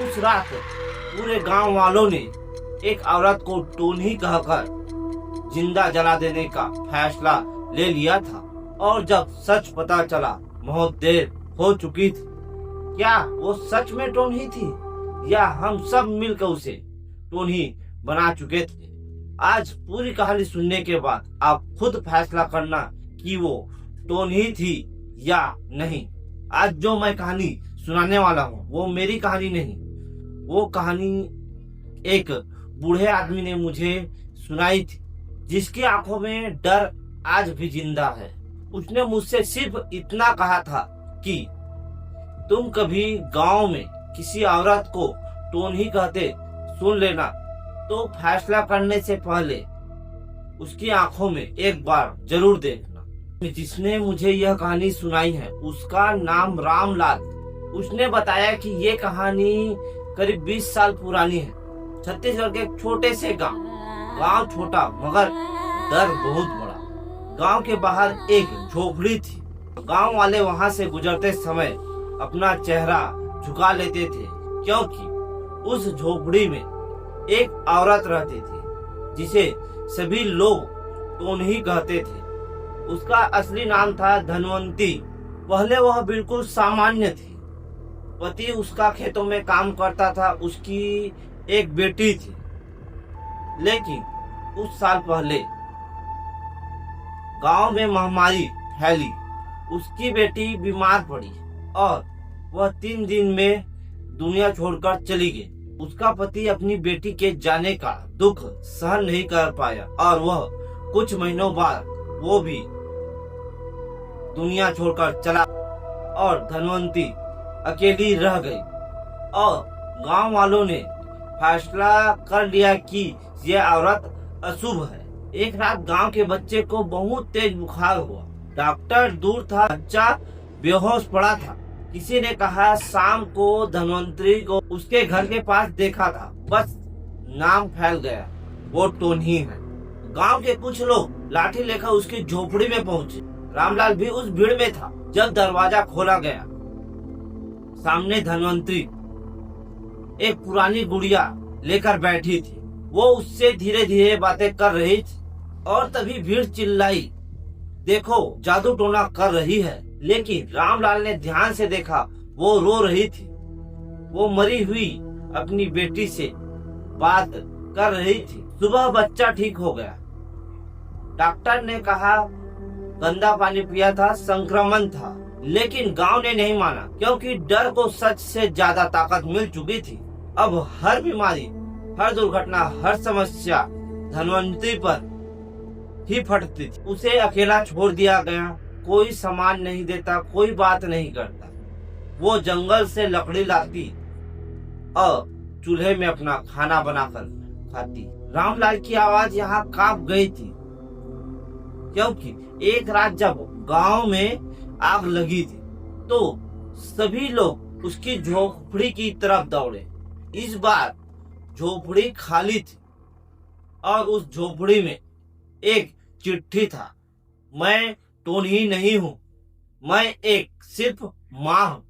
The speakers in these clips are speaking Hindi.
उस रात पूरे गांव वालों ने एक औरत को टोनी कहकर जिंदा जला देने का फैसला ले लिया था। और जब सच पता चला बहुत देर हो चुकी थी। क्या वो सच में टोनी थी या हम सब मिलकर उसे टोनी बना चुके थे? आज पूरी कहानी सुनने के बाद आप खुद फैसला करना कि वो टोनी थी या नहीं। आज जो मैं कहानी सुनाने वाला हूँ वो मेरी कहानी नहीं, वो कहानी एक बूढ़े आदमी ने मुझे सुनाई थी, जिसकी आंखों में डर आज भी जिंदा है। उसने मुझसे सिर्फ इतना कहा था कि तुम कभी गांव में किसी औरत को टोनी कहते सुन लेना तो फैसला करने से पहले उसकी आंखों में एक बार जरूर देखना। जिसने मुझे यह कहानी सुनाई है उसका नाम रामलाल। उसने बताया कि ये कहानी करीब 20 साल पुरानी है। छत्तीसगढ़ के एक छोटे से गांव छोटा मगर डर बहुत बड़ा। गांव के बाहर एक झोपड़ी थी। गांव वाले वहां से गुजरते समय अपना चेहरा झुका लेते थे, क्योंकि उस झोपड़ी में एक औरत रहती थी जिसे सभी लोग टोनी कहते थे। उसका असली नाम था धनवंती। पहले वह बिल्कुल सामान्य थी। पति उसका खेतों में काम करता था। उसकी एक बेटी थी, लेकिन कुछ साल पहले गांव में महामारी फैली। उसकी बेटी बीमार पड़ी और वह 3 दिन में दुनिया छोड़कर चली गई। उसका पति अपनी बेटी के जाने का दुख सहन नहीं कर पाया और वह कुछ महीनों बाद वो भी दुनिया छोड़कर चला और धनवंती अकेली रह गई। और गांव वालों ने फैसला कर लिया कि यह औरत अशुभ है। एक रात गांव के बच्चे को बहुत तेज बुखार हुआ। डॉक्टर दूर था, बच्चा बेहोश पड़ा था। किसी ने कहा शाम को धनवंतरी को उसके घर के पास देखा था। बस नाम फैल गया, वो टोनी है। गांव के कुछ लोग लाठी लेकर उसकी झोपड़ी में पहुंचे। रामलाल भी उस भीड़ में था। जब दरवाजा खोला गया, सामने धनवंतरी एक पुरानी गुड़िया लेकर बैठी थी। वो उससे धीरे धीरे बातें कर रही थी और तभी भीड़ चिल्लाई, देखो जादू टोना कर रही है। लेकिन रामलाल ने ध्यान से देखा, वो रो रही थी। वो मरी हुई अपनी बेटी से बात कर रही थी। सुबह बच्चा ठीक हो गया। डॉक्टर ने कहा गंदा पानी पिया था, संक्रमण था। लेकिन गांव ने नहीं माना, क्योंकि डर को सच से ज्यादा ताकत मिल चुकी थी। अब हर बीमारी, हर दुर्घटना, हर समस्या धनवंतरी पर ही फटती थी। उसे अकेला छोड़ दिया गया। कोई सामान नहीं देता, कोई बात नहीं करता। वो जंगल से लकड़ी लाती और चूल्हे में अपना खाना बनाकर खाती। रामलाल की आवाज यहाँ कांप गई थी, क्योंकि एक रात जब गांव में आग लगी थी तो सभी लोग उसकी झोपड़ी की तरफ दौड़े। इस बार झोपड़ी खाली थी और उस झोपड़ी में एक चिट्ठी था, मैं टोनी नहीं हूँ, मैं एक सिर्फ माँ हूँ।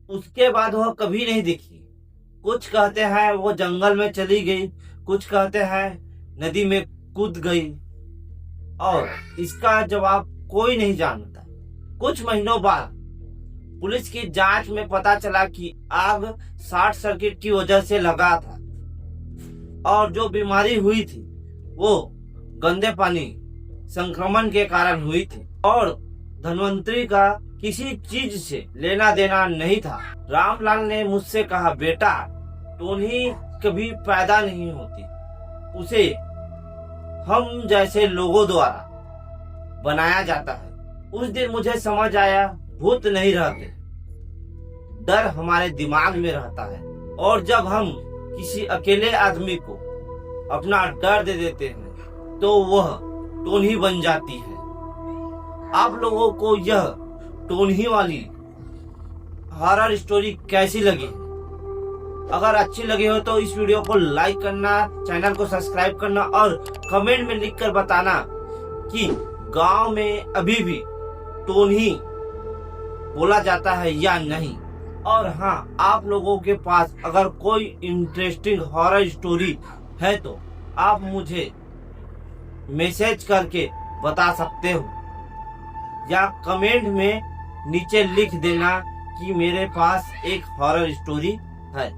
उसके बाद वह कभी नहीं दिखी। कुछ कहते हैं वो जंगल में चली गई, कुछ कहते हैं नदी में कूद गई, और इसका जवाब कोई नहीं जानता। कुछ महीनों बाद पुलिस की जांच में पता चला कि आग शॉर्ट सर्किट की वजह से लगा था और जो बीमारी हुई थी वो गंदे पानी संक्रमण के कारण हुई थी और धनवंतरी का किसी चीज से लेना देना नहीं था। रामलाल ने मुझसे कहा, बेटा टोनी कभी पैदा नहीं होती, उसे हम जैसे लोगों द्वारा बनाया जाता है। उस दिन मुझे समझ आया, भूत नहीं रहते, डर हमारे दिमाग में रहता है। और जब हम किसी अकेले आदमी को अपना डर दे देते हैं तो वह टोनी बन जाती है। आप लोगों को यह टोनी वाली हॉरर स्टोरी कैसी लगी? अगर अच्छी लगी हो तो इस वीडियो को लाइक करना, चैनल को सब्सक्राइब करना और कमेंट में लिखकर बताना कि गांव में अभी भी टोनी बोला जाता है या नहीं। और हाँ, आप लोगों के पास अगर कोई इंटरेस्टिंग हॉरर स्टोरी है तो आप मुझे मैसेज करके बता सकते हो या कमेंट में नीचे लिख देना कि मेरे पास एक हॉरर स्टोरी है।